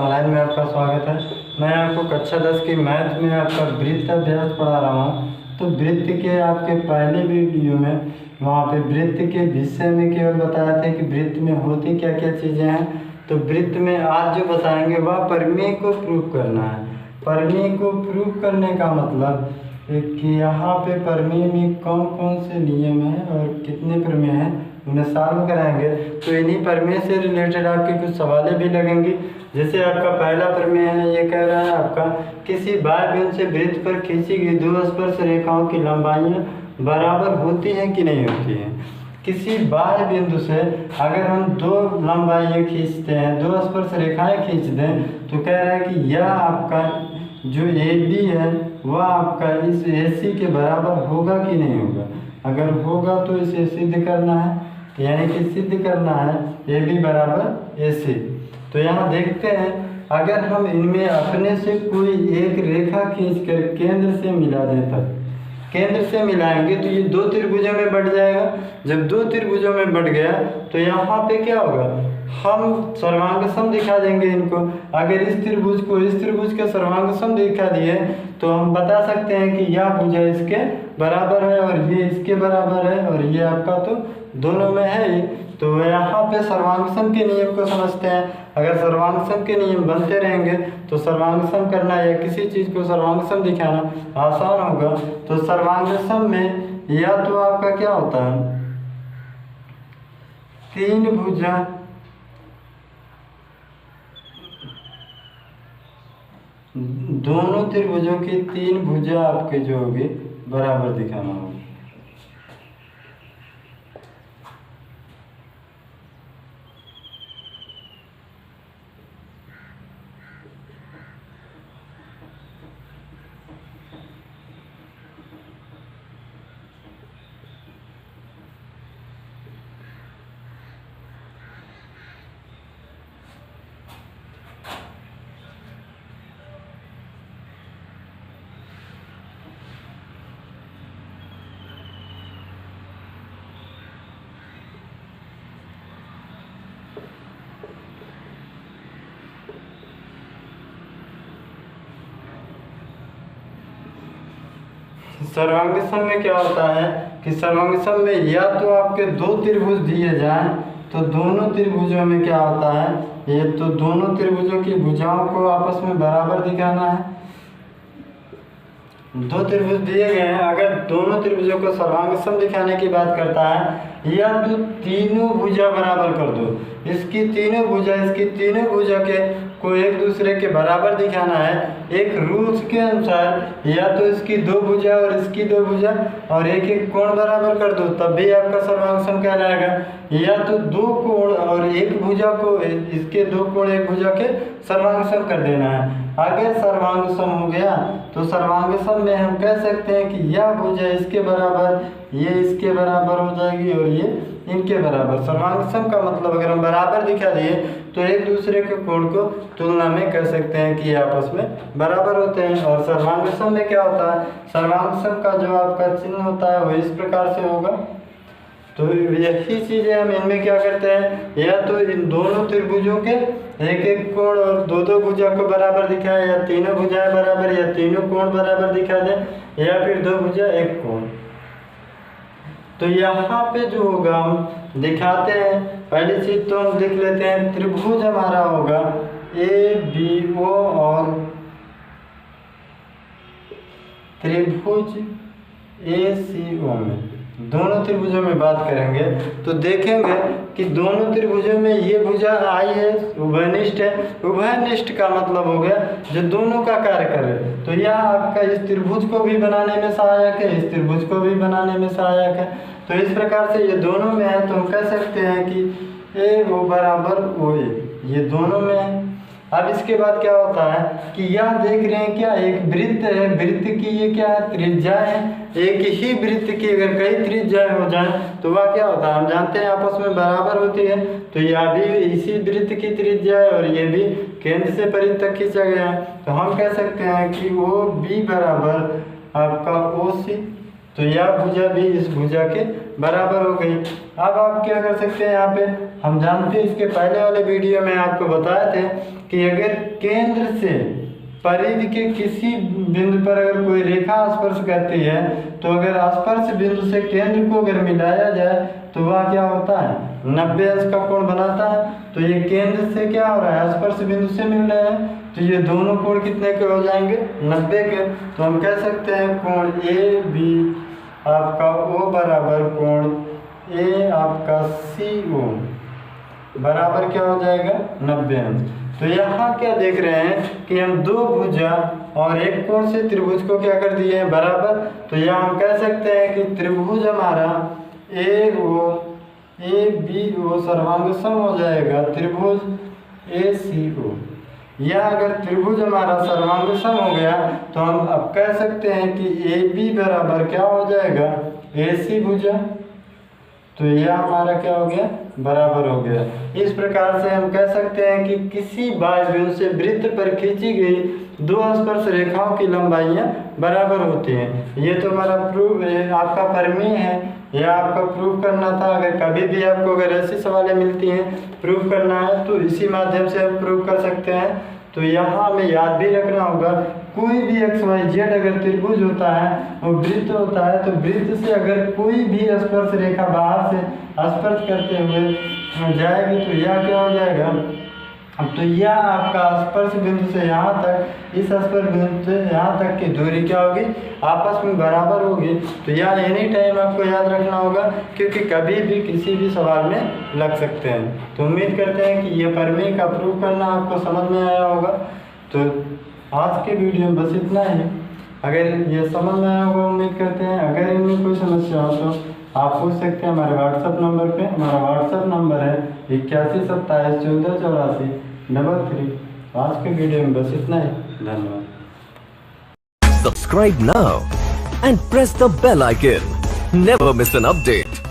Online में आपका स्वागत है। मैं आपको कक्षा 10 की मैथ में आपका वृत्त अभ्यास पढ़ा रहा हूँ। तो वृत्त के आपके पहले वीडियो में वहाँ पे वृत्त के विषय में केवल बताया था कि वृत्त में होती क्या क्या चीज़ें हैं। तो वृत्त में आज जो बताएंगे वह परिमेय को प्रूव करना है। परिमेय को प्रूव करने का मतलब कि यहाँ पे परिमेय में कौन कौन से नियम हैं और कितने प्रमेय हैं उन्हें सॉल्व कराएंगे। तो इन्हीं प्रमेय से रिलेटेड आपके कुछ सवालें भी लगेंगी। जैसे आपका पहला प्रमेय है, ये कह रहा है आपका किसी बाह्य बिंदु से वृत्त पर खींची गई दो स्पर्श रेखाओं की लंबाइयाँ बराबर होती हैं कि नहीं होती हैं। किसी बाह्य बिंदु से अगर हम दो लंबाइयाँ खींचते हैं, दो स्पर्श रेखाएँ खींच दें, तो कह रहा है कि यह आपका जो AB है वह आपका इस AC के बराबर होगा कि नहीं होगा। अगर होगा तो इसे सिद्ध करना है, यानी कि सिद्ध करना है AB बराबर AC। तो यहाँ देखते हैं, अगर हम इनमें अपने से कोई एक रेखा खींचकर केंद्र से मिला दें, तब केंद्र से मिलाएंगे तो ये दो त्रिभुजों में बढ़ जाएगा। जब दो त्रिभुजों में बढ़ गया तो यहाँ पे क्या होगा, हम सर्वांग सम दिखा देंगे इनको। अगर इस त्रिभुज को इस त्रिभुज के सर्वांग सम दिखा दिए तो हम बता सकते हैं कि यह भुजा इसके बराबर है और ये इसके बराबर है और ये आपका तो दोनों में है ही। तो यहाँ पे सर्वांग सम के नियम को समझते हैं। अगर सर्वांग सम के नियम बनते रहेंगे तो सर्वांग सम करना या किसी चीज़ को सर्वांग सम दिखाना आसान होगा। तो सर्वांग सम में या तो आपका क्या होता है, तीन भुजा दोनों त्रिभुजों की तीन भुजा आपके जो होगी बराबर दिखाना होगा। सर्वांग सम में क्या होता है कि सर्वांग सम में या तो आपके दो त्रिभुज दिए जाएं तो दोनों त्रिभुजों में क्या होता है, ये तो दोनों त्रिभुजों की भुजाओं को आपस में बराबर दिखाना है। दो त्रिभुज दिए गए हैं, अगर दोनों त्रिभुजों को सर्वांग सम दिखाने की बात करता है, या तो तीनों भुजा बराबर कर दो, इसकी तीनों भुजा इसकी तीनों भुजा के को एक दूसरे के बराबर दिखाना है एक रूल्स के अनुसार, या तो इसकी दो भुजा और इसकी दो भुजा और एक एक कोण बराबर कर दो, तब भी आपका सर्वांग सम कहलाएगा। या तो दो कोण और एक भुजा को इसके दो कोण एक भुजा के सर्वांग सम कर देना है। अगर सर्वांग सम हो गया तो सर्वांग सम में हम कह सकते हैं कि यह भुजा इसके बराबर, ये इसके बराबर हो जाएगी और ये इनके बराबर। सर्वांग सम का मतलब अगर हम बराबर दिखा दिए तो एक दूसरे के कोण को तुलना में कह सकते हैं कि ये आपस में बराबर होते हैं। और सर्वांग सम में क्या होता है, सर्वांग सम का जो आपका चिन्ह होता है वो इस प्रकार से होगा। तो यही चीज़ें हम इनमें क्या करते हैं, या तो इन दोनों त्रिभुजों के एक एक कोण और दो दो भुजा को बराबर दिखाएं, या तीनों भुजाएं बराबर या तीनों कोण बराबर दिखा दें, या फिर दो भुजा एक कोण। तो यहाँ पे जो होगा हम दिखाते हैं, पहली चीज तो हम लिख लेते हैं, त्रिभुज हमारा होगा ABO और त्रिभुज ACO में दोनों त्रिभुजों में बात करेंगे तो देखेंगे कि दोनों त्रिभुजों में ये भुजा आई है उभयनिष्ठ है। उभयनिष्ठ का मतलब हो गया जो दोनों का कार्य करे। तो यह आपका इस त्रिभुज को भी बनाने में सहायक है, इस त्रिभुज को भी बनाने में सहायक है। तो इस प्रकार से ये दोनों में है तो हम कह सकते हैं कि AO बराबर OA, ये दोनों में है। अब इसके बाद क्या होता है कि यह देख रहे हैं क्या, एक वृत्त है, वृत्त की ये क्या है, त्रिज्याएं हैं। एक ही वृत्त की अगर कई त्रिज्याएं हो जाएं तो वह क्या होता है, हम जानते हैं आपस में बराबर होती है। तो यह भी इसी वृत्त की त्रिज्या है और ये भी केंद्र से परिधि तक खींचा गया है। तो हम कह सकते हैं कि OB बराबर आपका OC, तो यह भुजा भी इस भुजा के बराबर हो गई। अब आप क्या कर सकते हैं, यहाँ पे हम जानते हैं, इसके पहले वाले वीडियो में आपको बताए थे कि अगर केंद्र से परिधि के किसी बिंदु पर अगर कोई रेखा स्पर्श करती है तो अगर स्पर्श बिंदु से केंद्र को अगर मिलाया जाए तो वह क्या होता है, 90 अंश का कोण बनाता है। तो ये केंद्र से क्या हो रहा है, स्पर्श बिंदु से मिल रहे हैं, तो ये दोनों कोण कितने के हो जाएंगे, 90 के। तो हम कह सकते हैं कोण ए बी आपका ओ बराबर कोण ए आपका सी ओ बराबर क्या हो जाएगा, 90 अंश। तो यहाँ क्या देख रहे हैं कि हम दो भुजा और एक कोण से त्रिभुज को क्या कर दिए हैं, बराबर। तो यहाँ हम कह सकते हैं कि त्रिभुज हमारा ए ओ ए बी ओ सर्वांग सम हो जाएगा त्रिभुज ए सी ओ। या अगर त्रिभुज हमारा सर्वांग सम हो गया तो हम अब कह सकते हैं कि ए बी बराबर क्या हो जाएगा, ए सी भुजा। तो यह हमारा क्या हो गया, बराबर हो गया। इस प्रकार से हम कह सकते हैं कि किसी बाह्य बिंदु से वृत्त पर खींची गई दो स्पर्श रेखाओं की लंबाइयां बराबर होती हैं। ये तो हमारा प्रूफ आपका परिमेय है, यह आपका प्रूफ करना था। अगर कभी भी आपको अगर ऐसी सवालें मिलती हैं प्रूफ करना है तो इसी माध्यम से हम प्रूफ कर सकते हैं। तो यहाँ हमें याद भी रखना होगा, कोई भी एक्स वाई जेड अगर त्रिभुज होता है वो वृत्त होता है, तो वृत्त से अगर कोई भी स्पर्श रेखा बाहर से स्पर्श करते हुए जाएगी तो यह क्या हो जाएगा, तो यह आपका स्पर्श बिंदु से यहाँ तक, इस स्पर्श बिंदु से यहाँ तक की दूरी क्या होगी, आपस में बराबर होगी। तो यह एनी टाइम आपको याद रखना होगा, क्योंकि कभी भी किसी भी सवाल में लग सकते हैं। तो उम्मीद करते हैं कि यह परिमेय का प्रूफ करना आपको समझ में आया होगा। तो आज के वीडियो में बस इतना ही। अगर ये समझ में आया होगा उम्मीद करते हैं। अगर इनमें कोई समस्या हो तो आप पूछ सकते हैं हमारे व्हाट्सएप नंबर पे। हमारा व्हाट्सएप नंबर है 81 27 14 84 33। आज के वीडियो में बस इतना ही। धन्यवाद। Subscribe now and press the bell icon. Never miss an update.